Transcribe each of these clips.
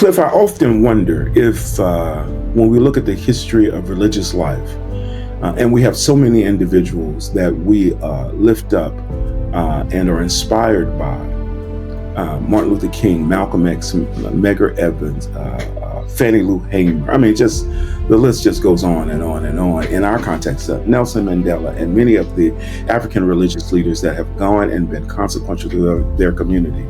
Cliff, I often wonder if when we look at the history of religious life, and we have so many individuals that we lift up and are inspired by, Martin Luther King, Malcolm X, Medgar Evans, Fannie Lou Hamer. I mean, just the list just goes on and on and on. In our context, Nelson Mandela and many of the African religious leaders that have gone and been consequential to their community.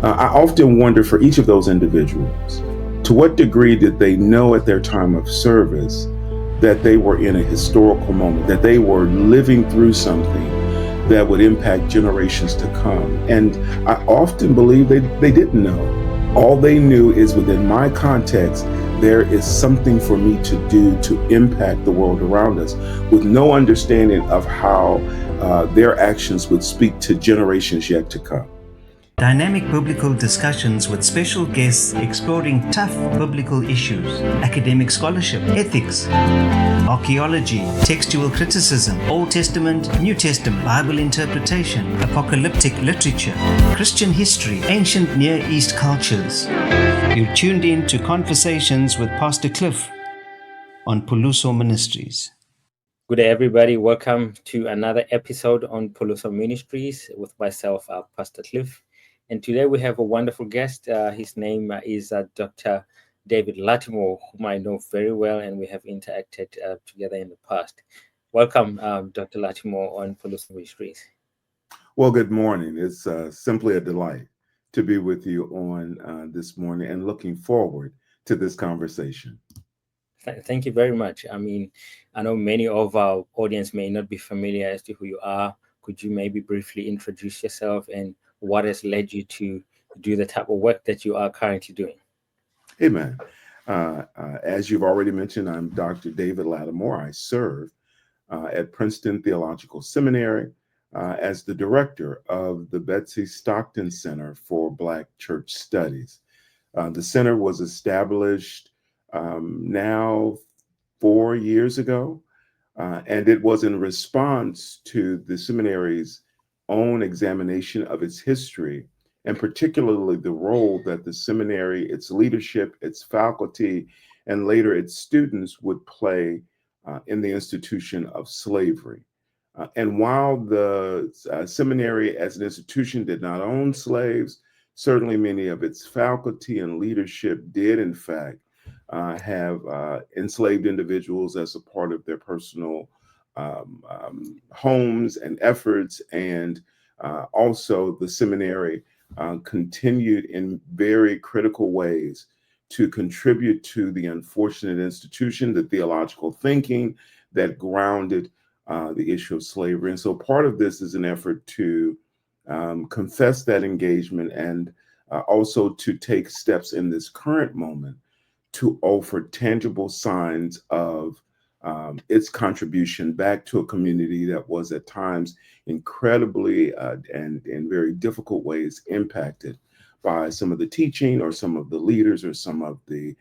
I often wonder for each of those individuals, to what degree did they know at their time of service that they were in a historical moment, that they were living through something that would impact generations to come? And I often believe they didn't know. All they knew is, within my context, there is something for me to do to impact the world around us, with no understanding of how their actions would speak to generations yet to come. Dynamic biblical discussions with special guests exploring tough biblical issues, academic scholarship, ethics, archaeology, textual criticism, Old Testament, New Testament, Bible interpretation, apocalyptic literature, Christian history, ancient Near East cultures. You're tuned in to Conversations with Pastor Cliff on Puluso Ministries. Good day, everybody. Welcome to another episode on Puluso Ministries with myself, Pastor Cliff. And today we have a wonderful guest. His name is Dr. David Latimore, whom I know very well, and we have interacted together in the past. Welcome, Dr. Latimore, on Puluso Ministries. Well, good morning. It's simply a delight to be with you on this morning, and looking forward to this conversation. Thank you very much. I mean, I know many of our audience may not be familiar as to who you are. Could you maybe briefly introduce yourself and what has led you to do the type of work that you are currently doing? Amen. As you've already mentioned, I'm Dr. David Latimore. I serve at Princeton Theological Seminary as the director of the Betsy Stockton Center for Black Church Studies. The center was established now 4 years ago, and it was in response to the seminary's own examination of its history, and particularly the role that the seminary, its leadership, its faculty, and later its students would play in the institution of slavery. And while the seminary as an institution did not own slaves, certainly many of its faculty and leadership did, in fact, have enslaved individuals as a part of their personal homes and efforts. And also the seminary continued in very critical ways to contribute to the unfortunate institution, the theological thinking that grounded the issue of slavery. And so part of this is an effort to confess that engagement, and also to take steps in this current moment to offer tangible signs of its contribution back to a community that was at times incredibly and in very difficult ways impacted by some of the teaching, or some of the leaders, or some of the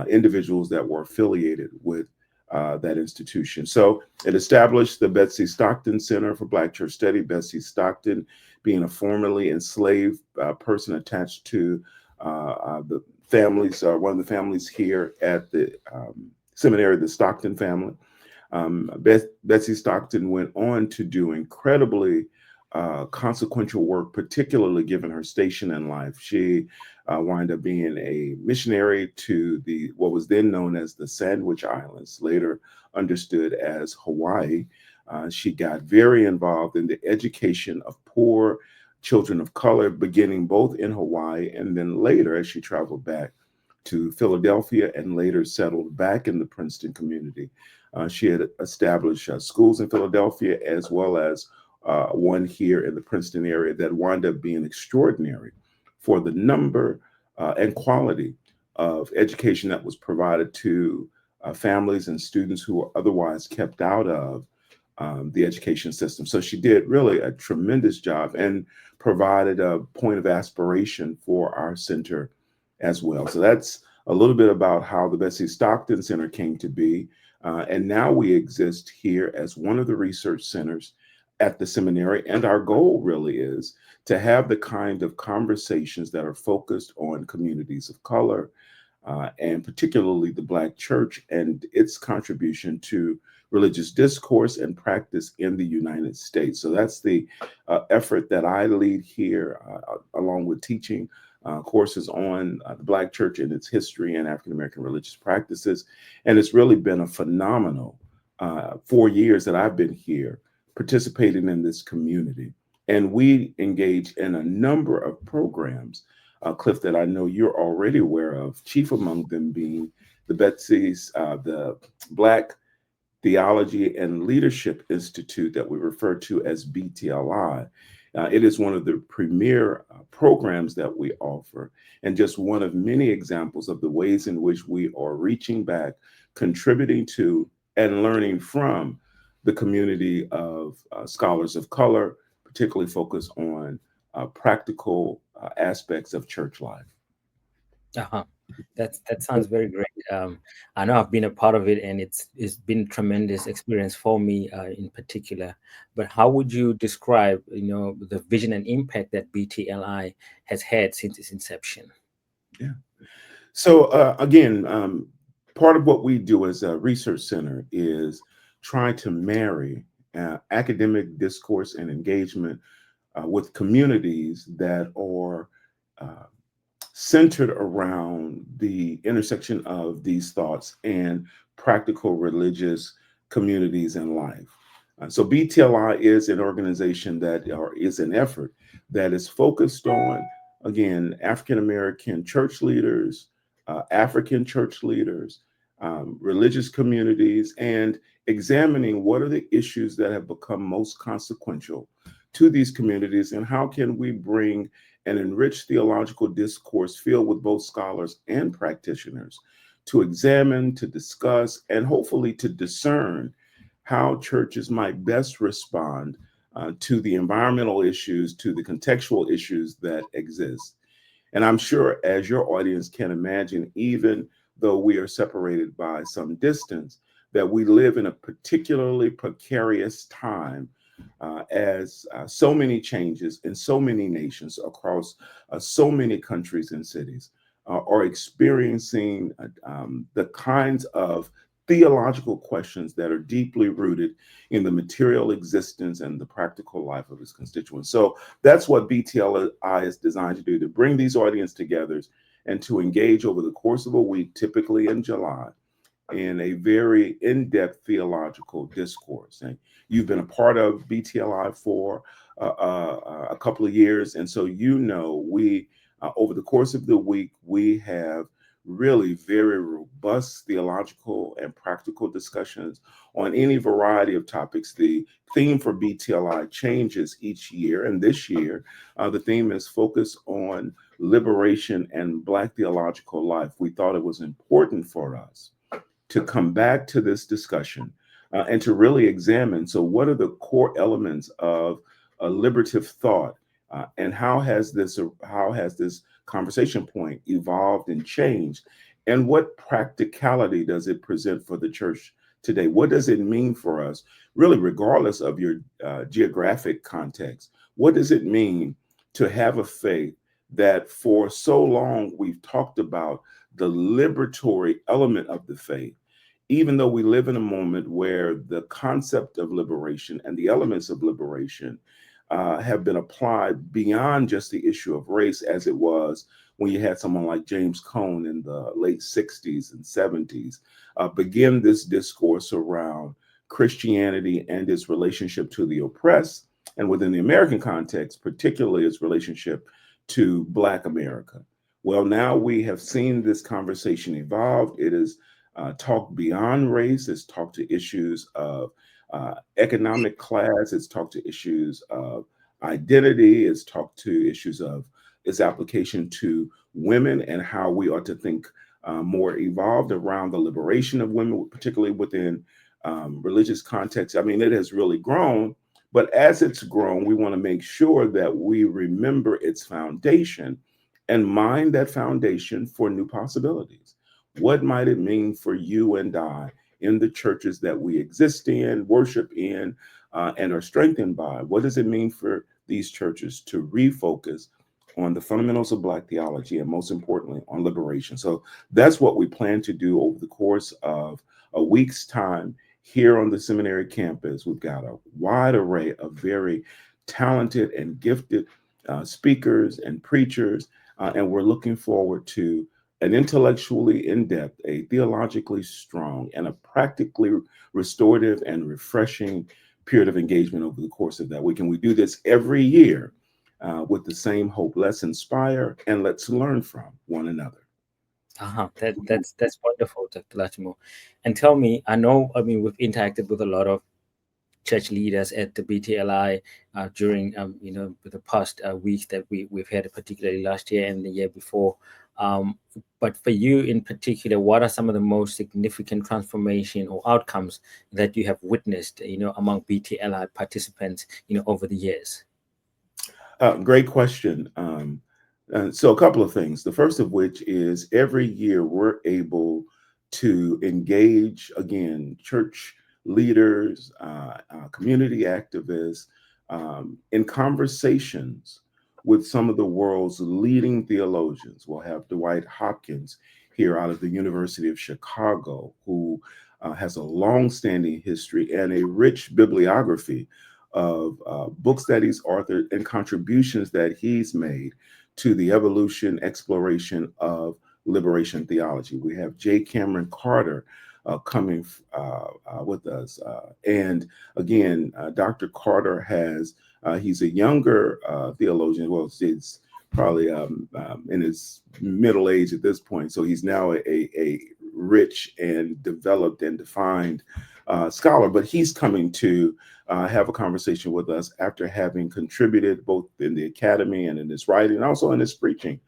individuals that were affiliated with that institution. So it established the Betsy Stockton Center for Black Church Study, Betsy Stockton being a formerly enslaved person attached to the families, one of the families here at the seminary, the Stockton family. Betsy Stockton went on to do incredibly consequential work, particularly given her station in life. She wound up being a missionary to what was then known as the Sandwich Islands, later understood as Hawaii. She got very involved in the education of poor children of color, beginning both in Hawaii, and then later, as she traveled back to Philadelphia and later settled back in the Princeton community. She had established schools in Philadelphia, as well as one here in the Princeton area, that wound up being extraordinary for the number and quality of education that was provided to families and students who were otherwise kept out of the education system. So she did really a tremendous job and provided a point of aspiration for our center as well. So that's a little bit about how the Betsy Stockton Center came to be. And now we exist here as one of the research centers at the seminary. And our goal really is to have the kind of conversations that are focused on communities of color, and particularly the Black church and its contribution to religious discourse and practice in the United States. So that's the effort that I lead here, along with teaching courses on the Black church and its history and African American religious practices. And it's really been a phenomenal 4 years that I've been here participating in this community. And we engage in a number of programs, Cliff, that I know you're already aware of, chief among them being the Black Theology and Leadership Institute that we refer to as BTLI. It is one of the premier programs that we offer, and just one of many examples of the ways in which we are reaching back, contributing to, and learning from the community of scholars of color, particularly focused on practical aspects of church life. Uh-huh. That sounds very great. I know I've been a part of it, and it's been tremendous experience for me in particular. But how would you describe, the vision and impact that BTLI has had since its inception? Yeah. So again, part of what we do as a research center is trying to marry academic discourse and engagement with communities that are centered around the intersection of these thoughts and practical religious communities and life. So BTLI is an organization or is an effort that is focused on, again, African American church leaders, African church leaders, religious communities, and examining what are the issues that have become most consequential to these communities, and how can we bring an enriched theological discourse filled with both scholars and practitioners to examine, to discuss, and hopefully to discern how churches might best respond to the environmental issues, to the contextual issues that exist. And I'm sure, as your audience can imagine, even though we are separated by some distance, that we live in a particularly precarious time as so many changes in so many nations across so many countries and cities are experiencing the kinds of theological questions that are deeply rooted in the material existence and the practical life of its constituents. So that's what BTLI is designed to do, to bring these audiences together and to engage over the course of a week, typically in July, in a very in-depth theological discourse. And you've been a part of BTLI for a couple of years, and so we over the course of the week, we have really very robust theological and practical discussions on any variety of topics. The theme for BTLI changes each year, and this year the theme is focused on liberation and Black theological life. We thought it was important for us to come back to this discussion and to really examine, so what are the core elements of a liberative thought, and how has this conversation point evolved and changed, and what practicality does it present for the church today? What does it mean for us, really, regardless of your geographic context? What does it mean to have a faith that for so long we've talked about the liberatory element of the faith, even though we live in a moment where the concept of liberation and the elements of liberation have been applied beyond just the issue of race, as it was when you had someone like James Cone in the late 60s and 70s begin this discourse around Christianity and its relationship to the oppressed, and within the American context, particularly its relationship to Black America. Well, now we have seen this conversation evolve. It is talked beyond race. It's talked to issues of economic class. It's talked to issues of identity. It's talked to issues of its application to women and how we ought to think more evolved around the liberation of women, particularly within religious context. I mean, it has really grown, but as it's grown, we want to make sure that we remember its foundation and mine that foundation for new possibilities. What might it mean for you and I in the churches that we exist in, worship in, and are strengthened by. What does it mean for these churches to refocus on the fundamentals of Black theology and, most importantly, on liberation? So that's what we plan to do over the course of a week's time here on the seminary campus. We've got a wide array of very talented and gifted speakers and preachers, and we're looking forward to an intellectually in-depth, a theologically strong, and a practically restorative and refreshing period of engagement over the course of that week. And we do this every year with the same hope. Let's inspire and let's learn from one another. That's wonderful, Dr. Latimore. And tell me, I know, I mean, we've interacted with a lot of church leaders at the BTLI during, the past week that we've had, particularly last year and the year before. But for you in particular, what are some of the most significant transformation or outcomes that you have witnessed, among BTLI participants, over the years? Great question. So a couple of things. The first of which is every year we're able to engage, again, church leaders, community activists, in conversations with some of the world's leading theologians. We'll have Dwight Hopkins here out of the University of Chicago, who has a long-standing history and a rich bibliography of books that he's authored and contributions that he's made to the evolution, exploration of liberation theology. We have J. Cameron Carter coming with us. And again, Dr. Carter he's a younger theologian. Well, he's probably in his middle age at this point. So he's now a rich and developed and defined scholar, but he's coming to have a conversation with us after having contributed both in the academy and in his writing, and also in his preaching.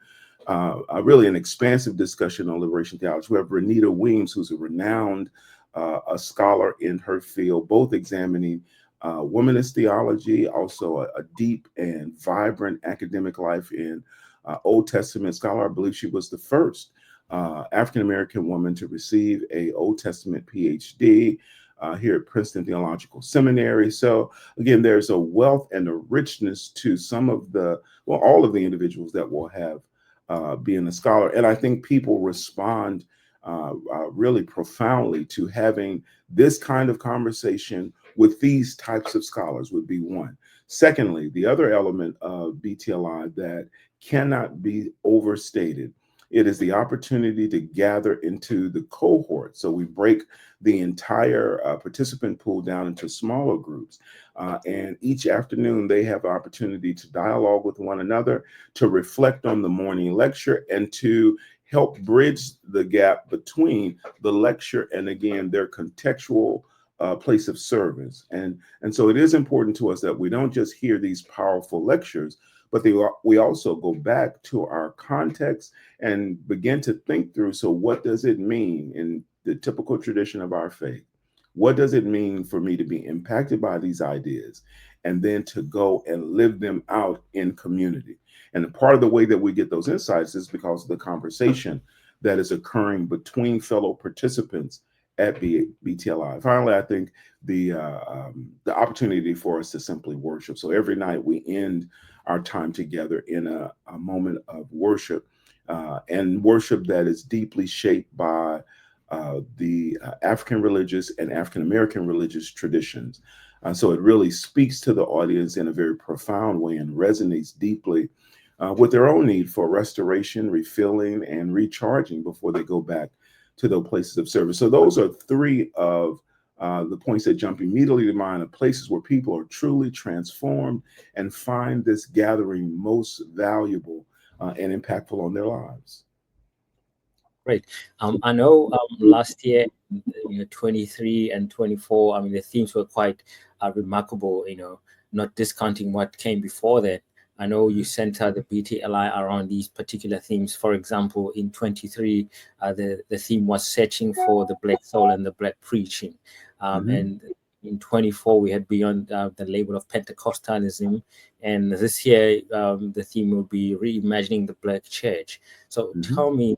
Really an expansive discussion on liberation theology. We have Renita Weems, who's a renowned a scholar in her field, both examining womanist theology, also a deep and vibrant academic life in Old Testament scholar. I believe she was the first African-American woman to receive a Old Testament PhD here at Princeton Theological Seminary. So again, there's a wealth and a richness to all of the individuals that will have being a scholar. And I think people respond really profoundly to having this kind of conversation with these types of scholars would be one. Secondly, the other element of BTLI that cannot be overstated, it is the opportunity to gather into the cohort. So we break the entire participant pool down into smaller groups. And each afternoon, they have the opportunity to dialogue with one another, to reflect on the morning lecture, and to help bridge the gap between the lecture and, again, their contextual place of service. And so it is important to us that we don't just hear these powerful lectures, but we also go back to our context and begin to think through, so what does it mean in the typical tradition of our faith? What does it mean for me to be impacted by these ideas and then to go and live them out in community? And part of the way that we get those insights is because of the conversation that is occurring between fellow participants at BTLI. Finally, I think the opportunity for us to simply worship. So every night we end our time together in a moment of worship, and worship that is deeply shaped by the African religious and African American religious traditions. So it really speaks to the audience in a very profound way and resonates deeply with their own need for restoration, refilling, and recharging before they go back to those places of service. So those are three of the points that jump immediately to mind, of places where people are truly transformed and find this gathering most valuable and impactful on their lives. Great. I know last year, 23 and 24, I mean, the themes were quite remarkable, not discounting what came before that. I know you center the BTLI around these particular themes. For example, in 23, the theme was searching for the Black soul and the Black preaching. And in 24, we had beyond the label of Pentecostalism. And this year, the theme will be reimagining the Black church. So tell me,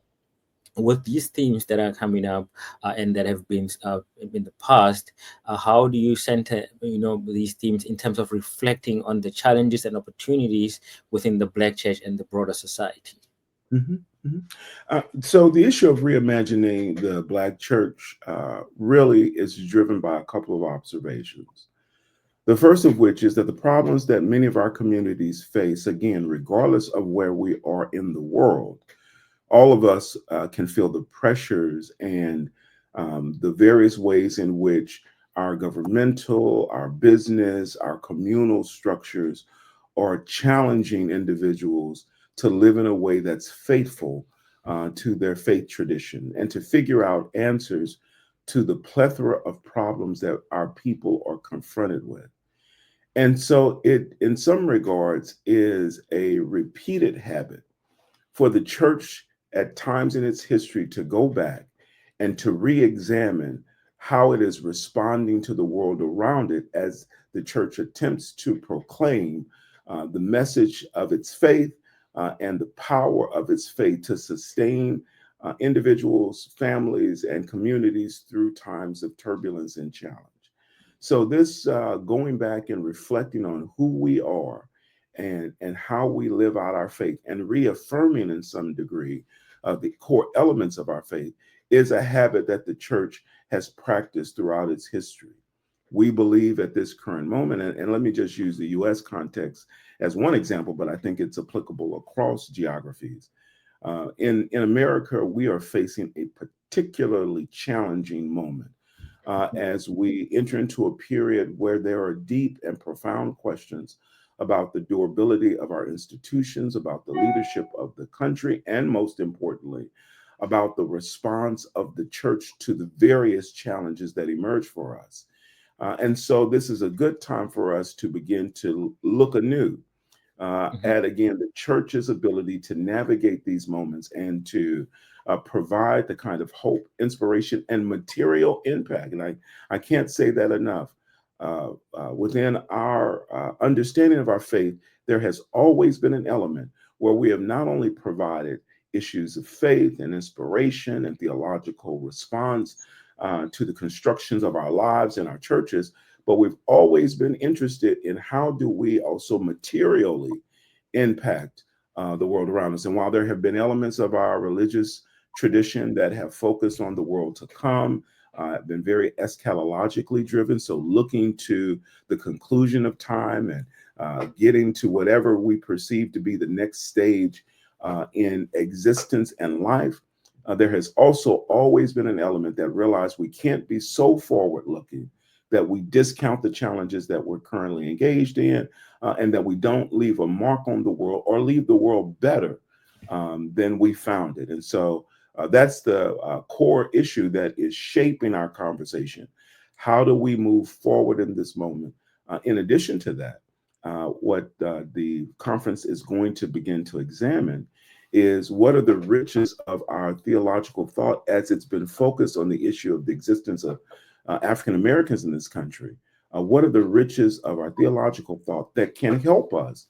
with these themes that are coming up and that have been in the past, how do you center these themes in terms of reflecting on the challenges and opportunities within the Black church and the broader society? Mhm, mhm. So the issue of reimagining the Black church really is driven by a couple of observations. The first of which is that the problems that many of our communities face, again, regardless of where we are in the world, all of us can feel the pressures and the various ways in which our governmental, our business, our communal structures are challenging individuals to live in a way that's faithful to their faith tradition and to figure out answers to the plethora of problems that our people are confronted with. And so it, in some regards, is a repeated habit for the church at times in its history to go back and to re-examine how it is responding to the world around it as the church attempts to proclaim the message of its faith and the power of its faith to sustain individuals, families, and communities through times of turbulence and challenge. So this going back and reflecting on who we are and how we live out our faith and reaffirming in some degree the core elements of our faith is a habit that the church has practiced throughout its history. We believe at this current moment, and let me just use the US context as one example, but I think it's applicable across geographies. In America, we are facing a particularly challenging moment as we enter into a period where there are deep and profound questions about the durability of our institutions, about the leadership of the country, and most importantly, about the response of the church to the various challenges that emerge for us. And so, this is a good time for us to begin to look anew Mhm. at again the church's ability to navigate these moments and to provide the kind of hope, inspiration, and material impact. And I can't say that enough. Within our understanding of our faith, there has always been an element where we have not only provided issues of faith and inspiration and theological response to the constructions of our lives and our churches, but we've always been interested in how do we also materially impact the world around us. And while there have been elements of our religious tradition that have focused on the world to come, been very eschatologically driven, so looking to the conclusion of time and getting to whatever we perceive to be the next stage in existence and life. There has also always been an element that realized we can't be so forward looking that we discount the challenges that we're currently engaged in, and that we don't leave a mark on the world or leave the world better than we found it. And so that's the core issue that is shaping our conversation. How do we move forward in this moment? In addition to that, what the conference is going to begin to examine is what are the riches of our theological thought as it's been focused on the issue of the existence of African Americans in this country. What are the riches of our theological thought that can help us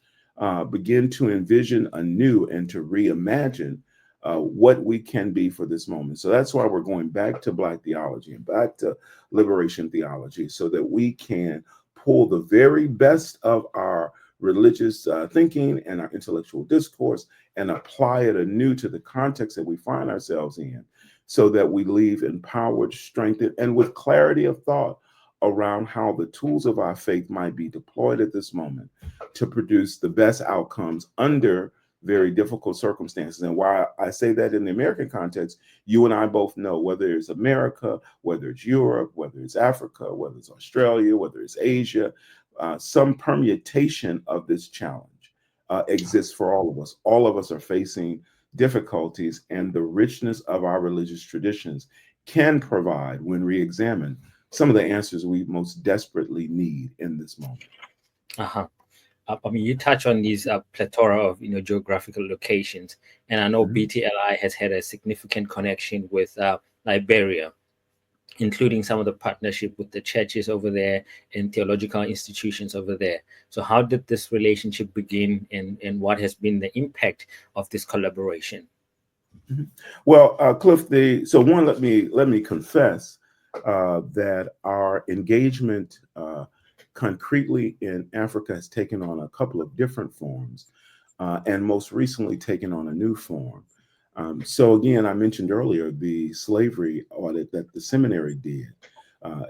begin to envision anew and to reimagine what we can be for this moment? So that's why we're going back to Black theology and back to liberation theology so that we can pull the very best of our religious thinking and our intellectual discourse and apply it anew to the context that we find ourselves in so that we leave empowered, strengthened, and with clarity of thought around how the tools of our faith might be deployed at this moment to produce the best outcomes under very difficult circumstances. And while I say that in the American context, you and I both know whether it's America, whether it's Europe, whether it's Africa, whether it's Australia, whether it's Asia, some permutation of this challenge exists for all of us. All of us are facing difficulties, and the richness of our religious traditions can provide, when re-examined, some of the answers we most desperately need in this moment. Uh-huh. I mean, you touch on these plethora of geographical locations, and I know Mhm. BTLI has had a significant connection with Liberia, including some of the partnership with the churches over there and theological institutions over there. So, how did this relationship begin, and what has been the impact of this collaboration? Mhm. Well, Cliff, so one, let me confess that our engagement concretely in Africa has taken on a couple of different forms, and most recently taken on a new form. So again, I mentioned earlier the slavery audit that the seminary did,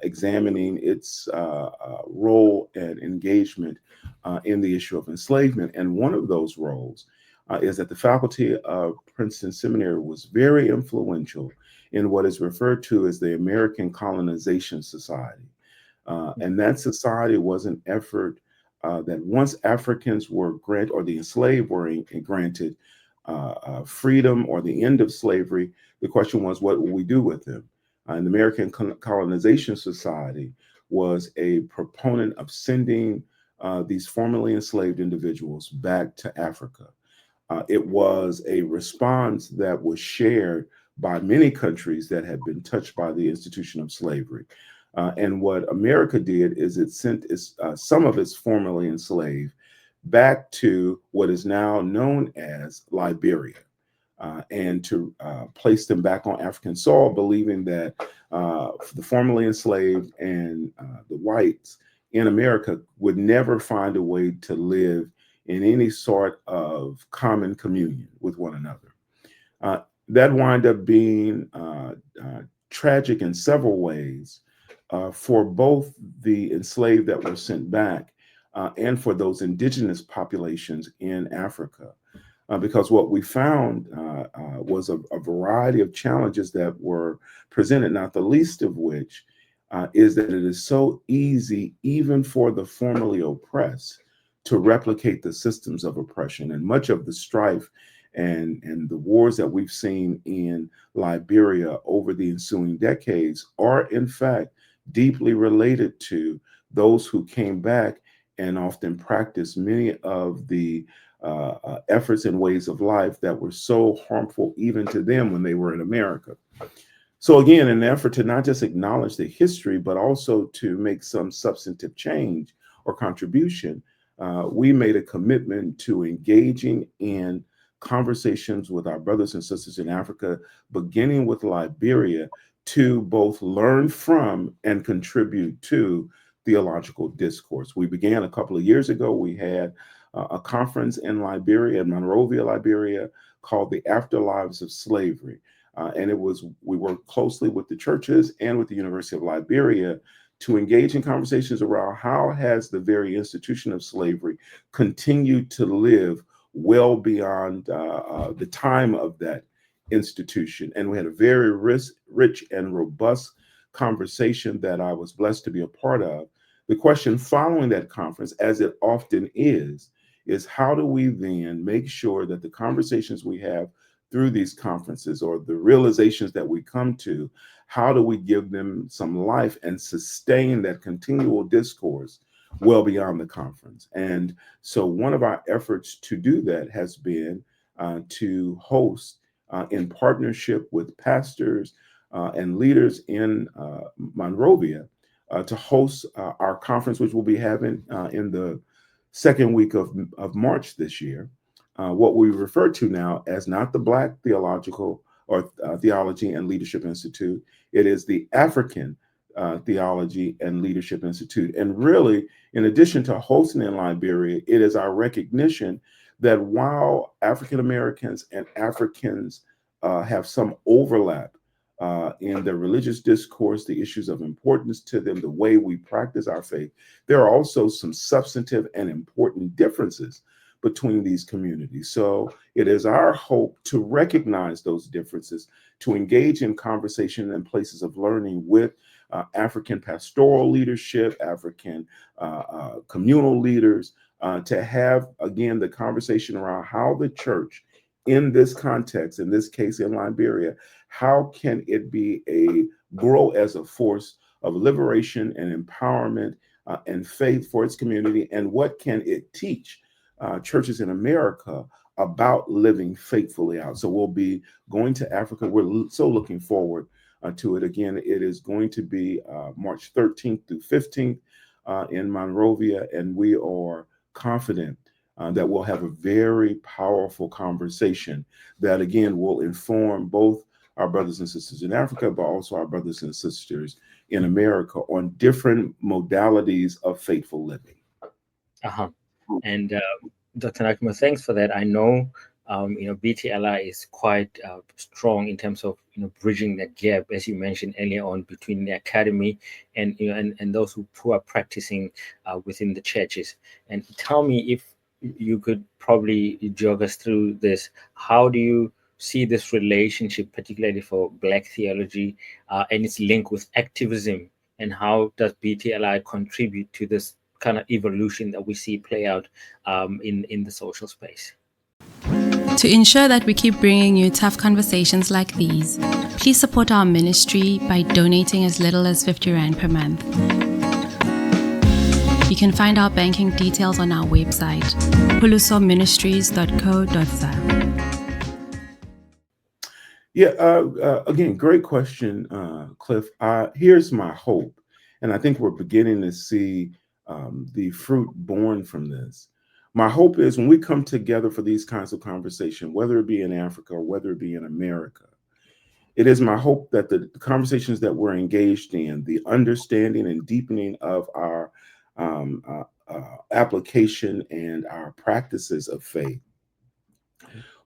examining its role and engagement in the issue of enslavement. And one of those roles is that the faculty of Princeton Seminary was very influential in what is referred to as the American Colonization Society. And that society was an effort that once Africans were granted, or the enslaved were granted freedom or the end of slavery, the question was, what will we do with them? And the American Colonization Society was a proponent of sending these formerly enslaved individuals back to Africa. It was a response that was shared by many countries that had been touched by the institution of slavery. And what America did is it sent some of its formerly enslaved back to what is now known as Liberia, and to place them back on African soil, believing that the formerly enslaved and the whites in America would never find a way to live in any sort of common communion with one another. Uh, that wind up being tragic in several ways for both the enslaved that were sent back and for those indigenous populations in Africa. Because what we found was a variety of challenges that were presented, not the least of which is that it is so easy, even for the formerly oppressed, to replicate the systems of oppression. And much of the strife and the wars that we've seen in Liberia over the ensuing decades are, in fact, deeply related to those who came back and often practiced many of the efforts and ways of life that were so harmful even to them when they were in America. So again, in an effort to not just acknowledge the history, but also to make some substantive change or contribution, we made a commitment to engaging in conversations with our brothers and sisters in Africa, beginning with Liberia, to both learn from and contribute to theological discourse. We began a couple of years ago. We had a conference in Liberia, in Monrovia, Liberia, called The Afterlives of Slavery. And we worked closely with the churches and with the University of Liberia to engage in conversations around how has the very institution of slavery continued to live well beyond the time of that institution. And we had a very rich and robust conversation that I was blessed to be a part of. The question following that conference, as it often is how do we then make sure that the conversations we have through these conferences, or the realizations that we come to, how do we give them some life and sustain that continual discourse well beyond the conference? And so one of our efforts to do that has been to host, in partnership with pastors and leaders in Monrovia, to host our conference, which we'll be having in the second week of March this year. What we refer to now as not the Black Theological or Theology and Leadership Institute. It is the African Theology and Leadership Institute. And really, in addition to hosting in Liberia, it is our recognition that while African Americans and Africans have some overlap in their religious discourse, the issues of importance to them, the way we practice our faith, there are also some substantive and important differences between these communities. So it is our hope to recognize those differences, to engage in conversation and places of learning with African pastoral leadership, African communal leaders, to have, again, the conversation around how the church, in this context, in this case in Liberia, how can it grow as a force of liberation and empowerment and faith for its community, and what can it teach churches in America about living faithfully out? So we'll be going to Africa. We're so looking forward to it. Again, it is going to be March 13th through 15th in Monrovia, and we are confident that we'll have a very powerful conversation that, again, will inform both our brothers and sisters in Africa, but also our brothers and sisters in America on different modalities of faithful living. Uh-huh. And Dr. Latimore, thanks for that. I know, BTLI is quite strong in terms of bridging that gap, as you mentioned earlier on, between the academy and and those who are practicing within the churches. And tell me, if you could probably jog us through this, how do you see this relationship, particularly for Black theology, and its link with activism, and how does BTLI contribute to this kind of evolution that we see play out in the social space? To ensure that we keep bringing you tough conversations like these, please support our ministry by donating as little as 50 Rand per month. You can find our banking details on our website, pulusoministries.co.za. Yeah, again, great question, Cliff. Here's my hope, and I think we're beginning to see the fruit born from this. My hope is when we come together for these kinds of conversation, whether it be in Africa or whether it be in America, it is my hope that the conversations that we're engaged in, the understanding and deepening of our application and our practices of faith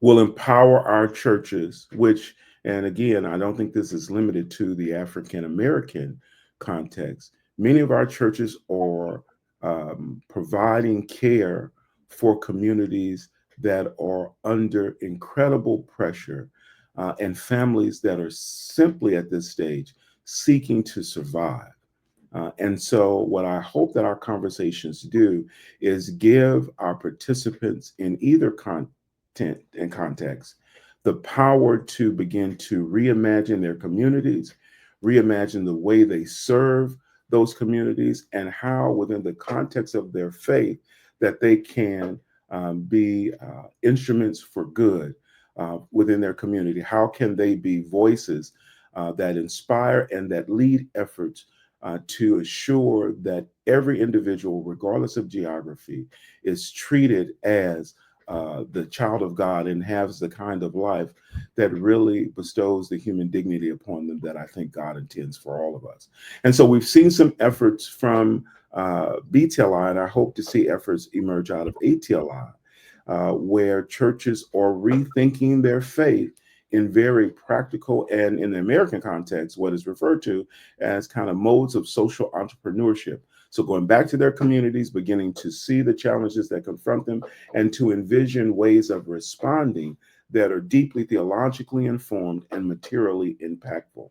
will empower our churches, which, and again, I don't think this is limited to the African American context. Many of our churches are providing care for communities that are under incredible pressure and families that are simply at this stage seeking to survive. And so, what I hope that our conversations do is give our participants in either content and context the power to begin to reimagine their communities, reimagine the way they serve those communities, and how, within the context of their faith, that they can be instruments for good within their community. How can they be voices that inspire and that lead efforts to assure that every individual, regardless of geography, is treated as the child of God and has the kind of life that really bestows the human dignity upon them that I think God intends for all of us. And so we've seen some efforts from BTLI, and I hope to see efforts emerge out of ATLI, where churches are rethinking their faith in very practical and, in the American context, what is referred to as kind of modes of social entrepreneurship. So going back to their communities, beginning to see the challenges that confront them and to envision ways of responding that are deeply theologically informed and materially impactful.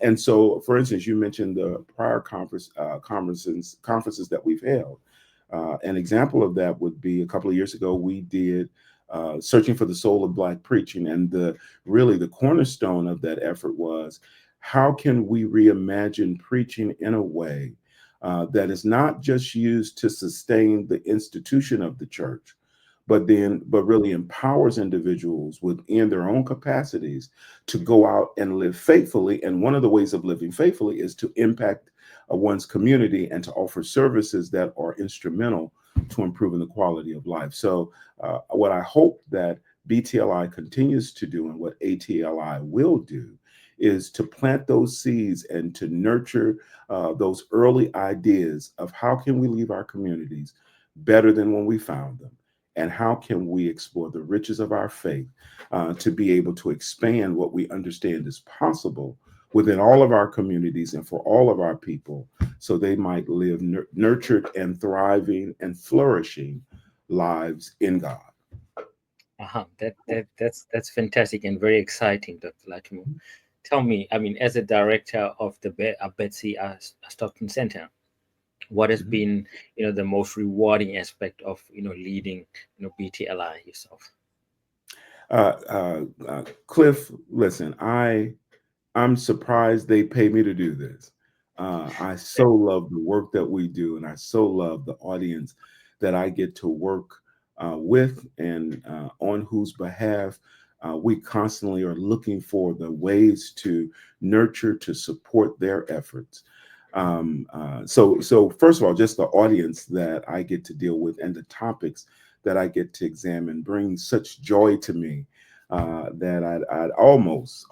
And so, for instance, you mentioned the prior conferences that we've held. An example of that would be a couple of years ago, we did Searching for the Soul of Black Preaching. And really the cornerstone of that effort was, how can we reimagine preaching in a way that is not just used to sustain the institution of the church, but really empowers individuals within their own capacities to go out and live faithfully. And one of the ways of living faithfully is to impact one's community and to offer services that are instrumental to improving the quality of life. So what I hope that BTLI continues to do and what ATLI will do is to plant those seeds and to nurture those early ideas of how can we leave our communities better than when we found them, and how can we explore the riches of our faith to be able to expand what we understand is possible within all of our communities and for all of our people, so they might live nurtured and thriving and flourishing lives in God. That's fantastic and very exciting, Dr. Latimore. Tell me, I mean, as a director of the Betsy Stockton Center, what has been, the most rewarding aspect of, leading, BTLI yourself? Cliff, listen, I'm surprised they pay me to do this. I so love the work that we do, and I so love the audience that I get to work with and on whose behalf we constantly are looking for the ways to nurture, to support their efforts. So first of all, just the audience that I get to deal with and the topics that I get to examine brings such joy to me that I'd almost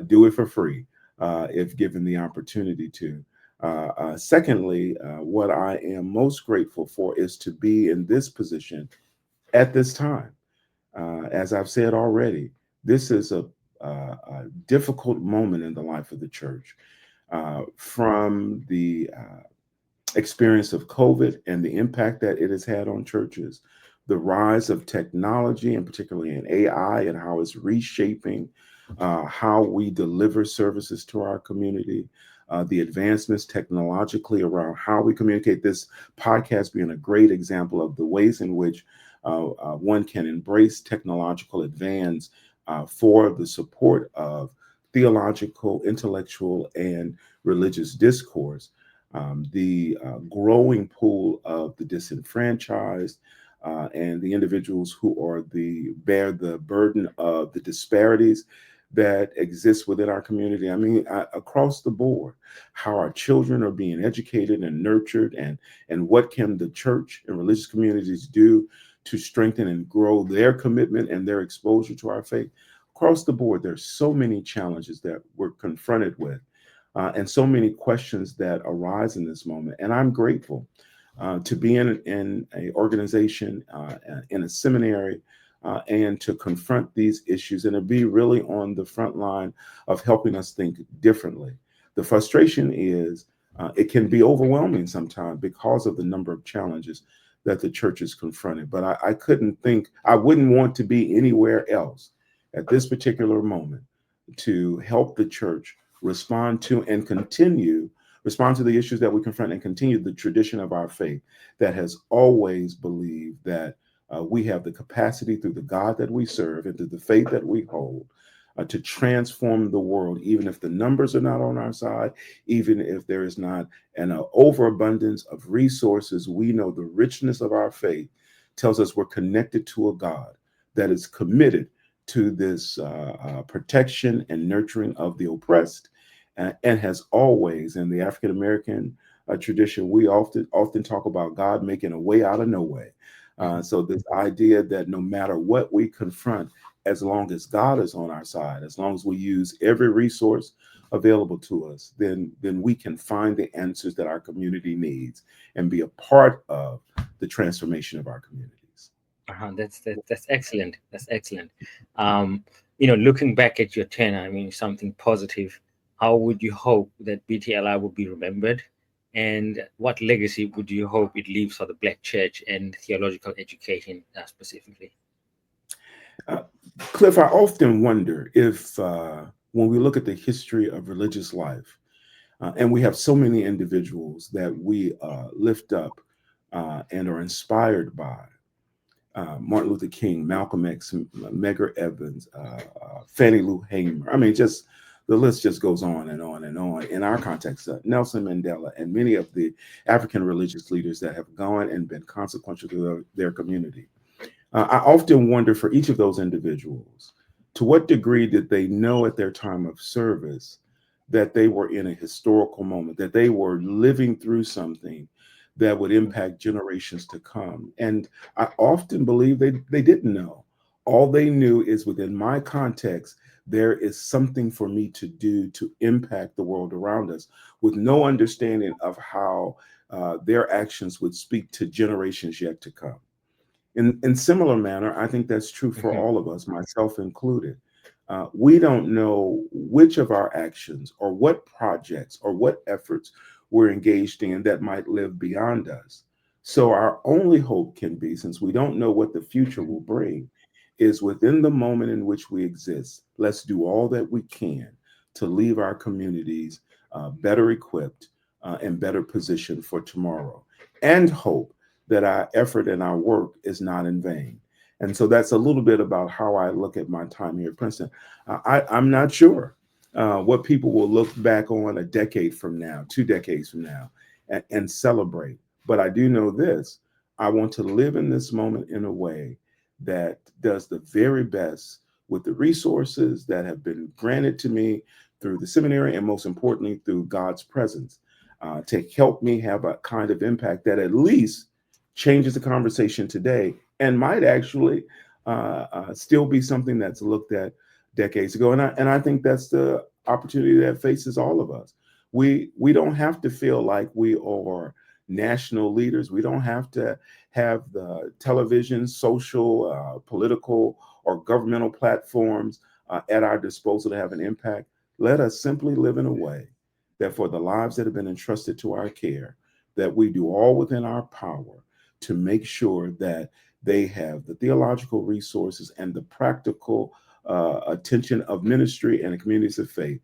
do it for free if given the opportunity to. Secondly, what I am most grateful for is to be in this position at this time. As I've said already, this is a difficult moment in the life of the church. From the experience of COVID and the impact that it has had on churches, the rise of technology, and particularly in AI, and how it's reshaping how we deliver services to our community, the advancements technologically around how we communicate. This podcast being a great example of the ways in which one can embrace technological advance for the support of theological, intellectual, and religious discourse. The growing pool of the disenfranchised and the individuals who are bear the burden of the disparities that exist within our community. I mean, across the board, how our children are being educated and nurtured, and what can the church and religious communities do to strengthen and grow their commitment and their exposure to our faith. Across the board, there's so many challenges that we're confronted with, and so many questions that arise in this moment. And I'm grateful to be in an organization, in a seminary, and to confront these issues and to be really on the front line of helping us think differently. The frustration is it can be overwhelming sometimes because of the number of challenges that the church is confronted. But I wouldn't want to be anywhere else at this particular moment to help the church respond to the issues that we confront and continue the tradition of our faith that has always believed that we have the capacity through the God that we serve and through the faith that we hold to transform the world, even if the numbers are not on our side, even if there is not an overabundance of resources. We know the richness of our faith tells us we're connected to a God that is committed to this protection and nurturing of the oppressed, and has always, in the African American tradition, we often talk about God making a way out of no way. So this idea that no matter what we confront, as long as God is on our side, as long as we use every resource available to us, then we can find the answers that our community needs and be a part of the transformation of our communities. That's excellent. That's excellent. Looking back at your tenure, I mean, something positive. How would you hope that BTLI will be remembered? And what legacy would you hope it leaves for the Black church and theological education specifically? Cliff, I often wonder if when we look at the history of religious life, and we have so many individuals that we lift up and are inspired by, Martin Luther King, Malcolm X, Medgar Evans, Fannie Lou Hamer. I mean, just the list just goes on and on and on. In our context, Nelson Mandela and many of the African religious leaders that have gone and been consequential to their community. I often wonder for each of those individuals, to what degree did they know at their time of service that they were in a historical moment, that they were living through something that would impact generations to come? And I often believe they didn't know. All they knew is, within my context, there is something for me to do to impact the world around us, with no understanding of how their actions would speak to generations yet to come. In similar manner, I think that's true for all of us, myself included. We don't know which of our actions or what projects or what efforts we're engaged in that might live beyond us. So our only hope can be, since we don't know what the future will bring, is within the moment in which we exist, let's do all that we can to leave our communities better equipped and better positioned for tomorrow, and hope that our effort and our work is not in vain. And so that's a little bit about how I look at my time here at Princeton. I'm not sure what people will look back on a decade from now, 2 decades from now, and celebrate. But I do know this: I want to live in this moment in a way that does the very best with the resources that have been granted to me through the seminary, and most importantly, through God's presence, to help me have a kind of impact that at least changes the conversation today and might actually still be something that's looked at decades ago. And I think that's the opportunity that faces all of us. We don't have to feel like we are national leaders. We don't have to have the television, social, political, or governmental platforms at our disposal to have an impact. Let us simply live in a way that for the lives that have been entrusted to our care, that we do all within our power to make sure that they have the theological resources and the practical attention of ministry and the communities of faith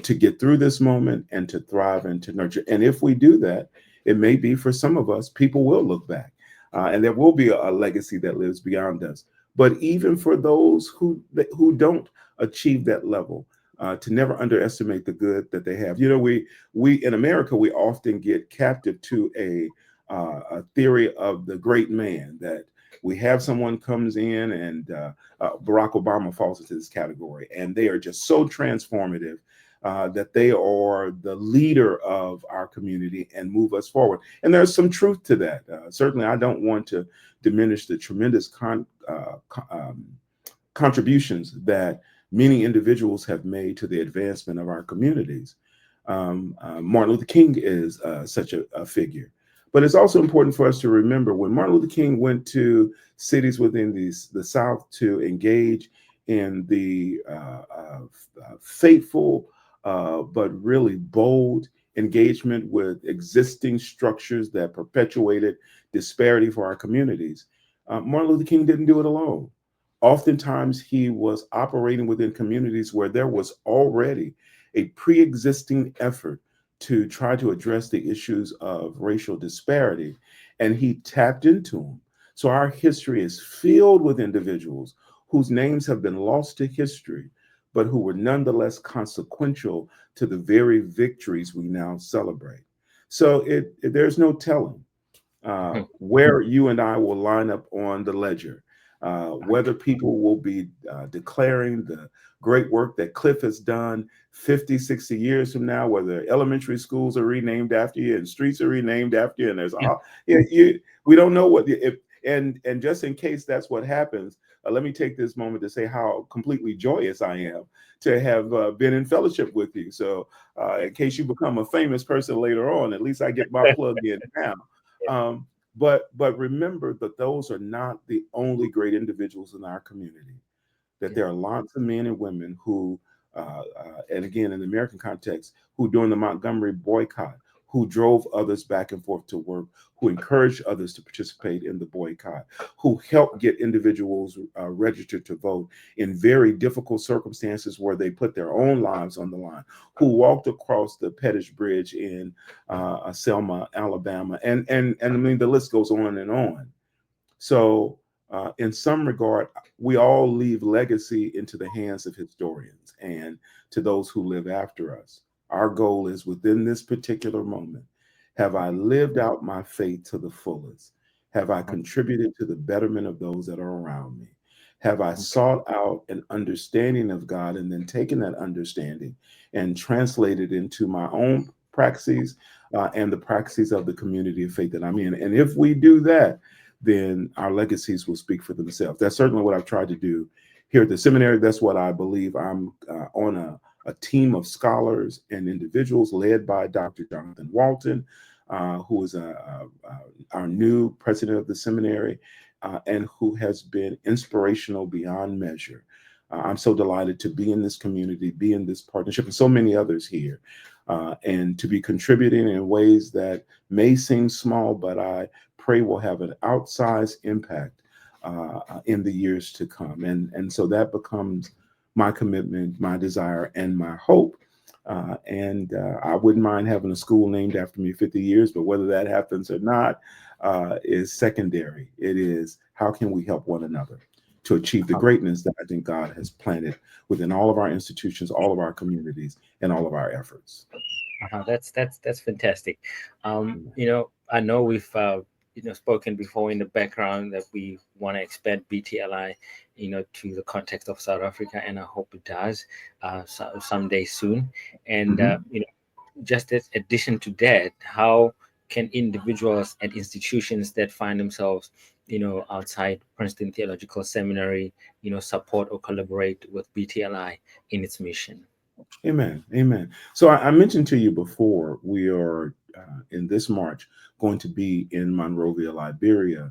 to get through this moment and to thrive and to nurture. And if we do that, it may be for some of us, people will look back and there will be a legacy that lives beyond us. But even for those who don't achieve that level, to never underestimate the good that they have. You know, we in America, we often get captive to a theory of the great man, that we have someone comes in and Barack Obama falls into this category, and they are just so transformative that they are the leader of our community and move us forward. And there's some truth to that. Certainly, I don't want to diminish the tremendous contributions that many individuals have made to the advancement of our communities. Martin Luther King is such a figure. But it's also important for us to remember when Martin Luther King went to cities within the South to engage in the faithful but really bold engagement with existing structures that perpetuated disparity for our communities. Martin Luther King didn't do it alone. Oftentimes, he was operating within communities where there was already a pre-existing effort to try to address the issues of racial disparity, and he tapped into them. So our history is filled with individuals whose names have been lost to history, but who were nonetheless consequential to the very victories we now celebrate. So there's no telling where you and I will line up on the ledger. Whether people will be declaring the great work that Cliff has done 50, 60 years from now, whether elementary schools are renamed after you and streets are renamed after you, and there's all, we don't know what and just in case that's what happens, let me take this moment to say how completely joyous I am to have been in fellowship with you. So in case you become a famous person later on, at least I get my plug in now. But remember that those are not the only great individuals in our community, that there are lots of men and women who, and again, in the American context, who during the Montgomery boycott, who drove others back and forth to work, who encouraged others to participate in the boycott, who helped get individuals registered to vote in very difficult circumstances where they put their own lives on the line, who walked across the Pettus Bridge in Selma, Alabama, and I mean, the list goes on and on. So in some regard, we all leave legacy into the hands of historians and to those who live after us. Our goal is within this particular moment, have I lived out my faith to the fullest? Have I contributed to the betterment of those that are around me? Have I sought out an understanding of God and then taken that understanding and translated into my own praxis and the praxis of the community of faith that I'm in? And if we do that, then our legacies will speak for themselves. That's certainly what I've tried to do here at the seminary. That's what I believe. I'm on a team of scholars and individuals led by Dr. Jonathan Walton, who is our new president of the seminary and who has been inspirational beyond measure. I'm so delighted to be in this community, be in this partnership, and so many others here, and to be contributing in ways that may seem small, but I pray will have an outsized impact in the years to come. And so that becomes my commitment, my desire, and my hope. I wouldn't mind having a school named after me 50 years, but whether that happens or not is secondary. It is, how can we help one another to achieve the greatness that I think God has planted within all of our institutions, all of our communities, and all of our efforts. That's fantastic. I know we've spoken before in the background that we want to expand BTLI, to the context of South Africa, and I hope it does someday soon. And just as addition to that, how can individuals and institutions that find themselves, outside Princeton Theological Seminary, support or collaborate with BTLI in its mission? Amen. Amen. So I mentioned to you before, we are in this March going to be in Monrovia, Liberia,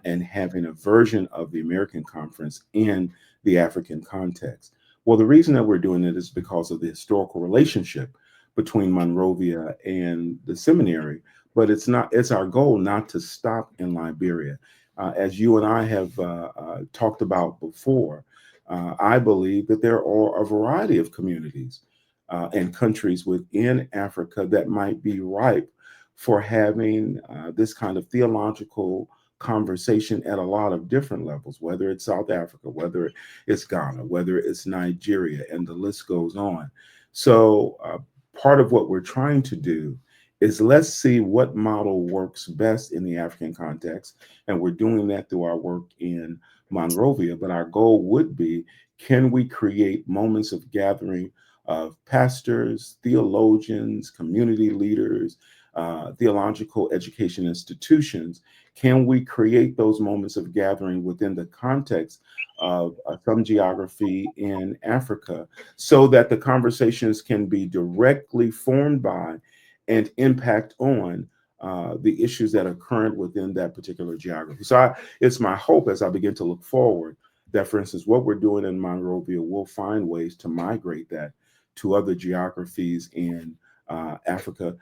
and having a version of the American conference in the African context. Well, the reason that we're doing it is because of the historical relationship between Monrovia and the seminary. But it's our goal not to stop in Liberia. As you and I have talked about before, I believe that there are a variety of communities and countries within Africa that might be ripe for having this kind of theological conversation at a lot of different levels, whether it's South Africa, whether it's Ghana, whether it's Nigeria, and the list goes on. So, part of what we're trying to do is let's see what model works best in the African context. And we're doing that through our work in Monrovia. But our goal would be, can we create moments of gathering of pastors, theologians, community leaders, theological education institutions? Can we create those moments of gathering within the context of some geography in Africa so that the conversations can be directly formed by and impact on the issues that are current within that particular geography? So it's my hope as I begin to look forward that, for instance, what we're doing in Monrovia will find ways to migrate that to other geographies in Africa,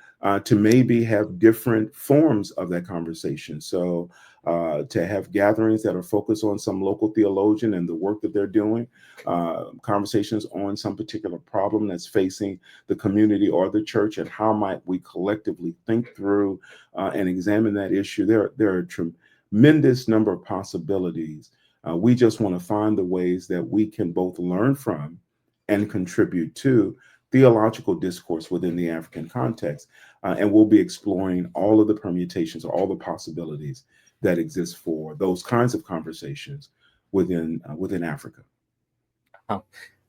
to maybe have different forms of that conversation. So to have gatherings that are focused on some local theologian and the work that they're doing, conversations on some particular problem that's facing the community or the church, and how might we collectively think through and examine that issue. There are a tremendous number of possibilities. We just want to find the ways that we can both learn from and contribute to theological discourse within the African context. And we'll be exploring all of the permutations, all the possibilities that exist for those kinds of conversations within Africa. Um,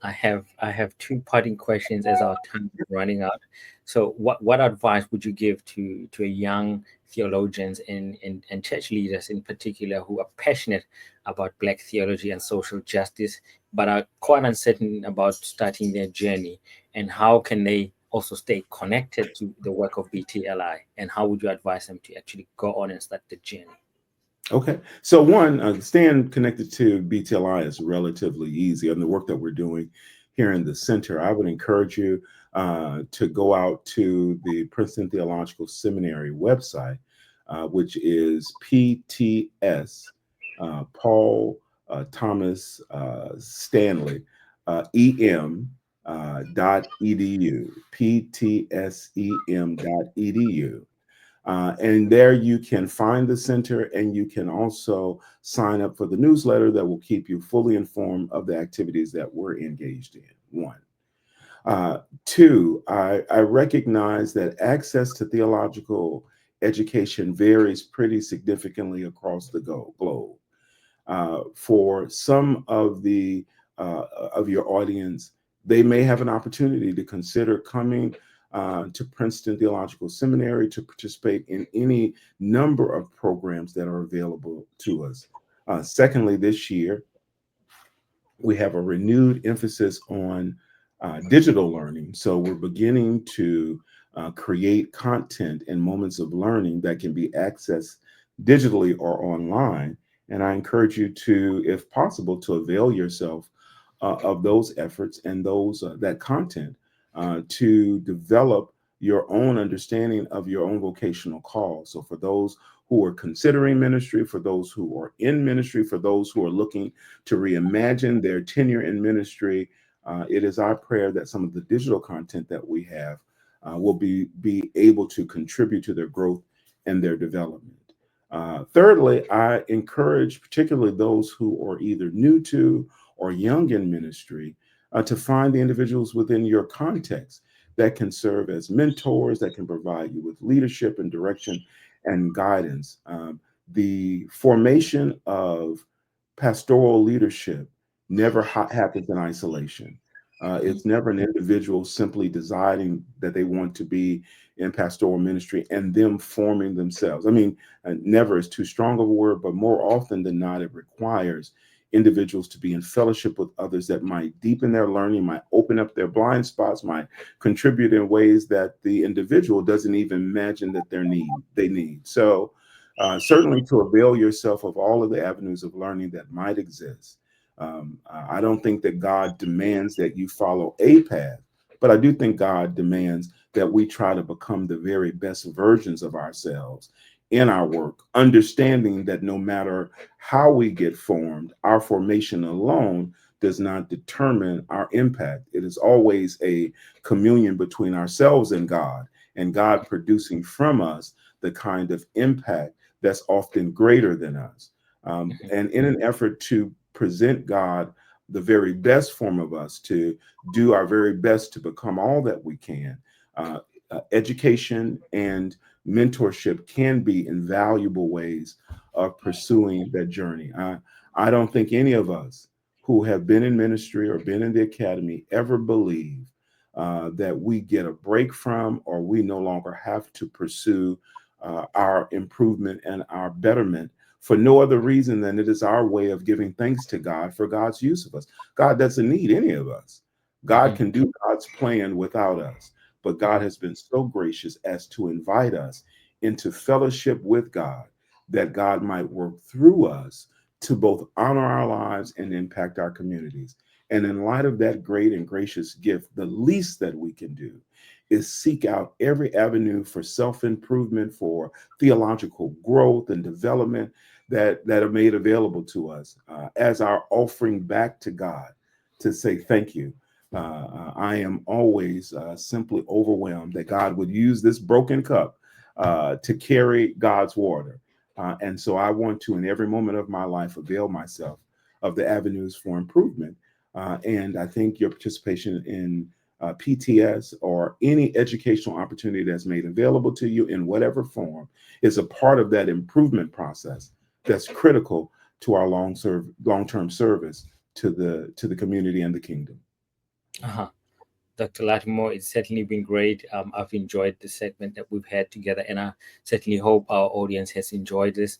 I have two parting questions as our time is running out. So, what advice would you give to a young theologians and church leaders in particular who are passionate about Black theology and social justice, but are quite uncertain about starting their journey? And how can they also stay connected to the work of BTLI? And how would you advise them to actually go on and start the journey? Okay. So one, staying connected to BTLI is relatively easy. And the work that we're doing here in the center, I would encourage you to go out to the Princeton Theological Seminary website, which is PTS, Paul Thomas Stanley, EM. .edu, ptsem.edu. And there you can find the center, and you can also sign up for the newsletter that will keep you fully informed of the activities that we're engaged in. One. Two, I recognize that access to theological education varies pretty significantly across the globe. For some of your audience, they may have an opportunity to consider coming to Princeton Theological Seminary to participate in any number of programs that are available to us. Secondly, this year, we have a renewed emphasis on digital learning. So we're beginning to create content and moments of learning that can be accessed digitally or online. And I encourage you to, if possible, to avail yourself of those efforts and that content to develop your own understanding of your own vocational call. So for those who are considering ministry, for those who are in ministry, for those who are looking to reimagine their tenure in ministry, it is our prayer that some of the digital content that we have will be able to contribute to their growth and their development. Thirdly, I encourage particularly those who are either new to or young in ministry to find the individuals within your context that can serve as mentors, that can provide you with leadership and direction and guidance. The formation of pastoral leadership never happens in isolation. It's never an individual simply deciding that they want to be in pastoral ministry and them forming themselves. I mean, never is too strong of a word, but more often than not, it requires individuals to be in fellowship with others that might deepen their learning, might open up their blind spots, might contribute in ways that the individual doesn't even imagine that they need. So certainly to avail yourself of all of the avenues of learning that might exist. I don't think that God demands that you follow a path, but I do think God demands that we try to become the very best versions of ourselves in our work, understanding that no matter how we get formed, our formation alone does not determine our impact. It is always a communion between ourselves and God producing from us the kind of impact that's often greater than us. And in an effort to present God the very best form of us, to do our very best to become all that we can, education and mentorship can be invaluable ways of pursuing that journey. I don't think any of us who have been in ministry or been in the academy ever believe that we get a break from, or we no longer have to pursue our improvement and our betterment for no other reason than it is our way of giving thanks to God for God's use of us. God doesn't need any of us. God can do God's plan without us. But God has been so gracious as to invite us into fellowship with God, that God might work through us to both honor our lives and impact our communities. And in light of that great and gracious gift, the least that we can do is seek out every avenue for self-improvement, for theological growth and development that are made available to us as our offering back to God to say thank you. I am always simply overwhelmed that God would use this broken cup to carry God's water. And so I want to, in every moment of my life, avail myself of the avenues for improvement. And I think your participation in PTS or any educational opportunity that's made available to you in whatever form is a part of that improvement process that's critical to our long-term service to the community and the kingdom. Dr. Latimore, it's certainly been great. I've enjoyed the segment that we've had together, and I certainly hope our audience has enjoyed this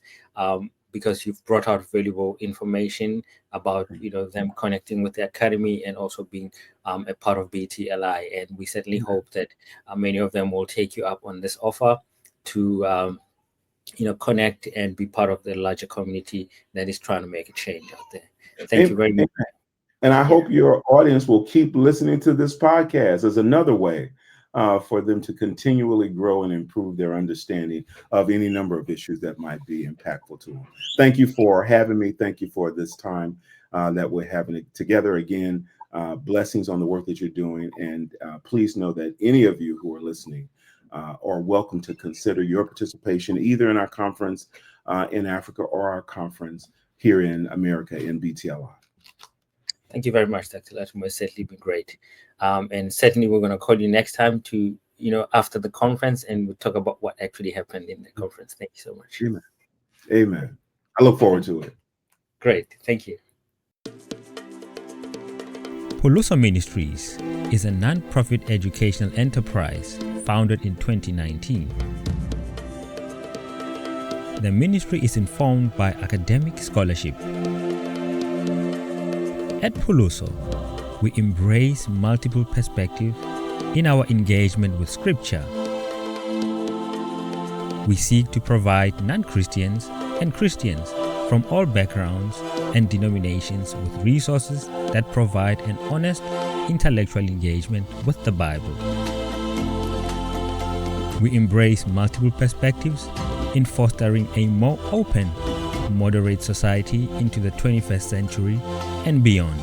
because you've brought out valuable information about them connecting with the academy and also being a part of BTLI. And we certainly hope that many of them will take you up on this offer to connect and be part of the larger community that is trying to make a change out there. Thank you very much. And I hope your audience will keep listening to this podcast as another way for them to continually grow and improve their understanding of any number of issues that might be impactful to them. Thank you for having me. Thank you for this time that we're having it together again. Blessings on the work that you're doing. And please know that any of you who are listening are welcome to consider your participation either in our conference in Africa or our conference here in America in BTLI. Thank you very much, Dr. Latimore. It's certainly been great. And certainly we're going to call you next time to, after the conference, and we'll talk about what actually happened in the conference. Thank you so much. Amen. Amen. I look forward to it. Great. Thank you. Puluso Ministries is a non-profit educational enterprise founded in 2019. The ministry is informed by academic scholarship. At Puluso, we embrace multiple perspectives in our engagement with Scripture. We seek to provide non-Christians and Christians from all backgrounds and denominations with resources that provide an honest intellectual engagement with the Bible. We embrace multiple perspectives in fostering a more open, moderate society into the 21st century and beyond.